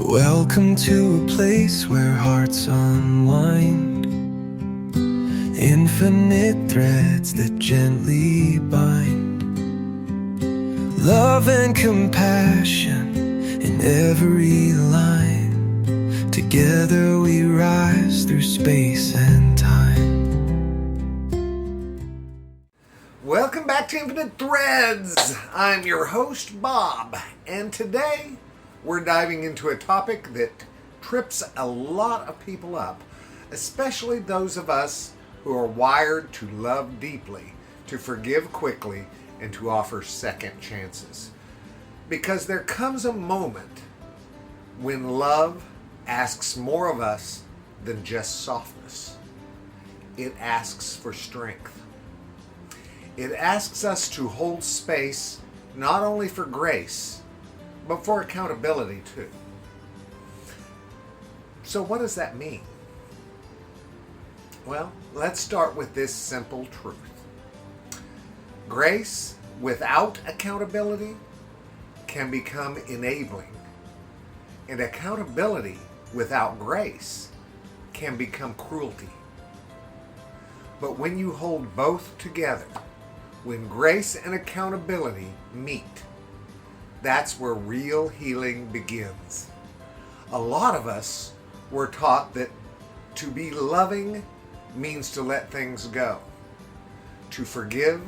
Welcome to a place where hearts unwind, infinite threads that gently bind, love and compassion in every line. Together we rise through space and time. Welcome back to Infinite Threads. I'm your host, Bob, and today we're diving into a topic that trips a lot of people up, especially those of us who are wired to love deeply, to forgive quickly, and to offer second chances. Because there comes a moment when love asks more of us than just softness. It asks for strength. It asks us to hold space not only for grace, but for accountability too. So what does that mean? Well, let's start with this simple truth. Grace without accountability can become enabling, and accountability without grace can become cruelty. But when you hold both together, when grace and accountability meet, that's where real healing begins. A lot of us were taught that to be loving means to let things go, to forgive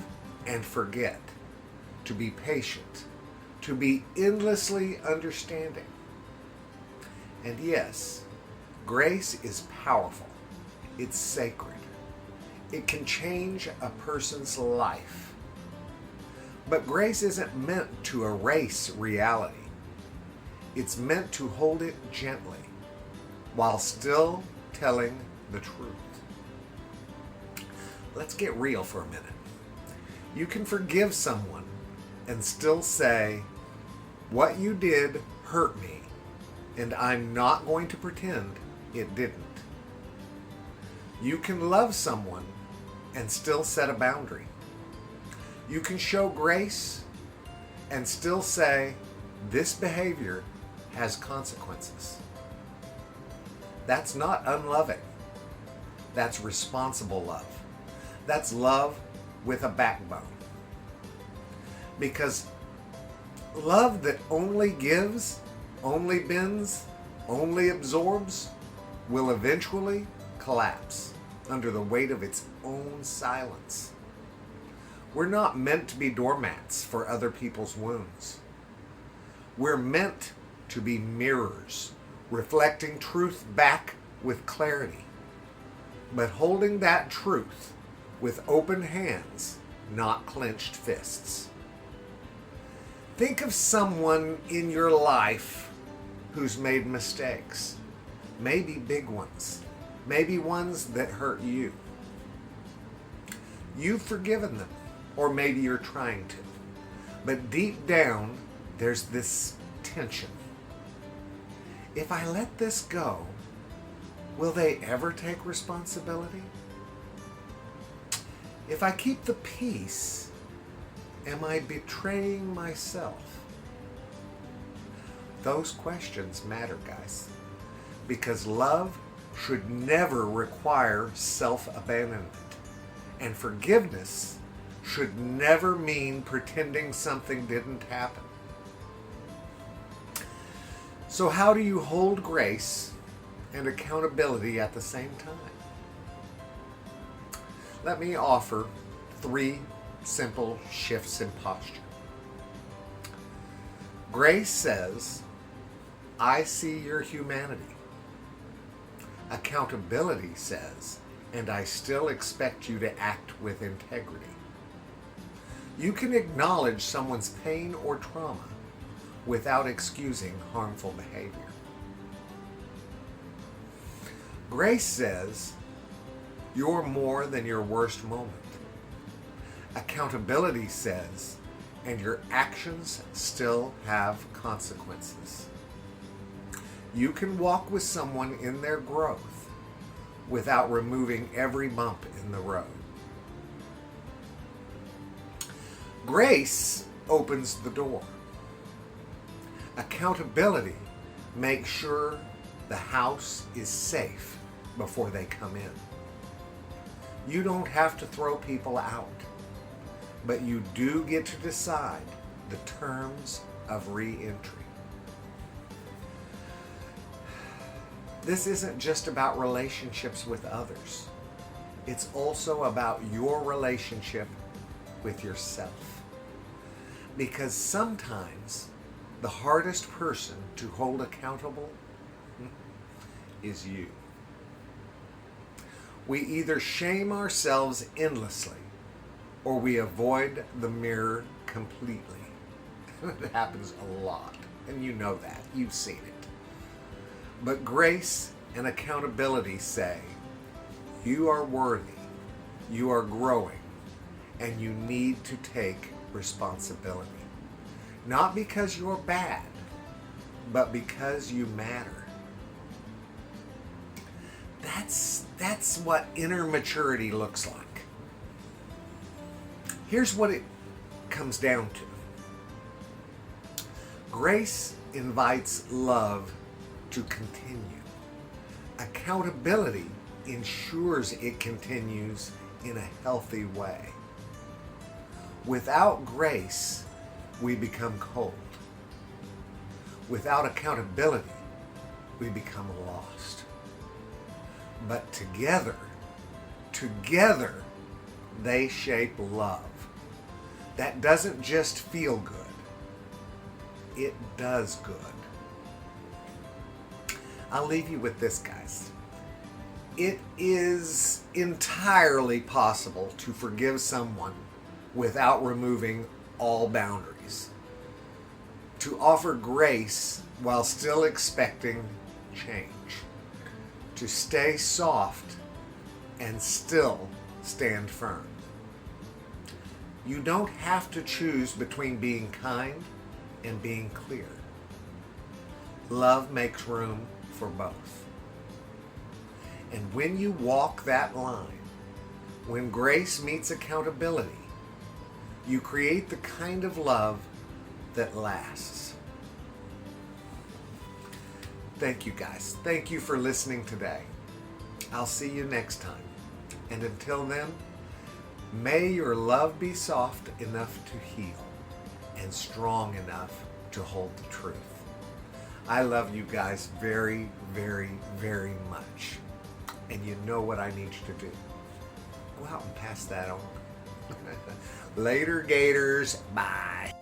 and forget, to be patient, to be endlessly understanding. And yes, grace is powerful. It's sacred. It can change a person's life. But grace isn't meant to erase reality. It's meant to hold it gently while still telling the truth. Let's get real for a minute. You can forgive someone and still say, "What you did hurt me, and I'm not going to pretend it didn't." You can love someone and still set a boundary. You can show grace and still say, "This behavior has consequences." That's not unloving. That's responsible love. That's love with a backbone. Because love that only gives, only bends, only absorbs will eventually collapse under the weight of its own silence. We're not meant to be doormats for other people's wounds. We're meant to be mirrors, reflecting truth back with clarity, but holding that truth with open hands, not clenched fists. Think of someone in your life who's made mistakes, maybe big ones, maybe ones that hurt you. You've forgiven them, or maybe you're trying to. But deep down, there's this tension. If I let this go, will they ever take responsibility? If I keep the peace, am I betraying myself? Those questions matter, guys, because love should never require self-abandonment, and forgiveness should never mean pretending something didn't happen. So how do you hold grace and accountability at the same time? Let me offer 3 simple shifts in posture. Grace says, "I see your humanity." Accountability says, "And I still expect you to act with integrity." You can acknowledge someone's pain or trauma without excusing harmful behavior. Grace says, "You're more than your worst moment." Accountability says, "And your actions still have consequences." You can walk with someone in their growth without removing every bump in the road. Grace opens the door. Accountability make sure the house is safe before they come in. You don't have to throw people out, but you do get to decide the terms of re-entry. This isn't just about relationships with others. It's also about your relationship with yourself. Because sometimes the hardest person to hold accountable is you. We either shame ourselves endlessly or we avoid the mirror completely. It happens a lot, and you know that. You've seen it. But grace and accountability say, you are worthy, you are growing, and you need to take responsibility. Not because you're bad, but because you matter. That's what inner maturity looks like. Here's what it comes down to. Grace invites love to continue. Accountability ensures it continues in a healthy way. Without grace, we become cold. Without accountability, we become lost. But together, they shape love. That doesn't just feel good. It does good. I'll leave you with this, guys. It is entirely possible to forgive someone without removing all boundaries. To offer grace while still expecting change. To stay soft and still stand firm. You don't have to choose between being kind and being clear. Love makes room for both. And when you walk that line, when grace meets accountability, you create the kind of love that lasts. Thank you, guys. Thank you for listening today. I'll see you next time. And until then, may your love be soft enough to heal and strong enough to hold the truth. I love you guys very, very, very much. And you know what I need you to do. Go out and pass that on. Later, Gators. Bye.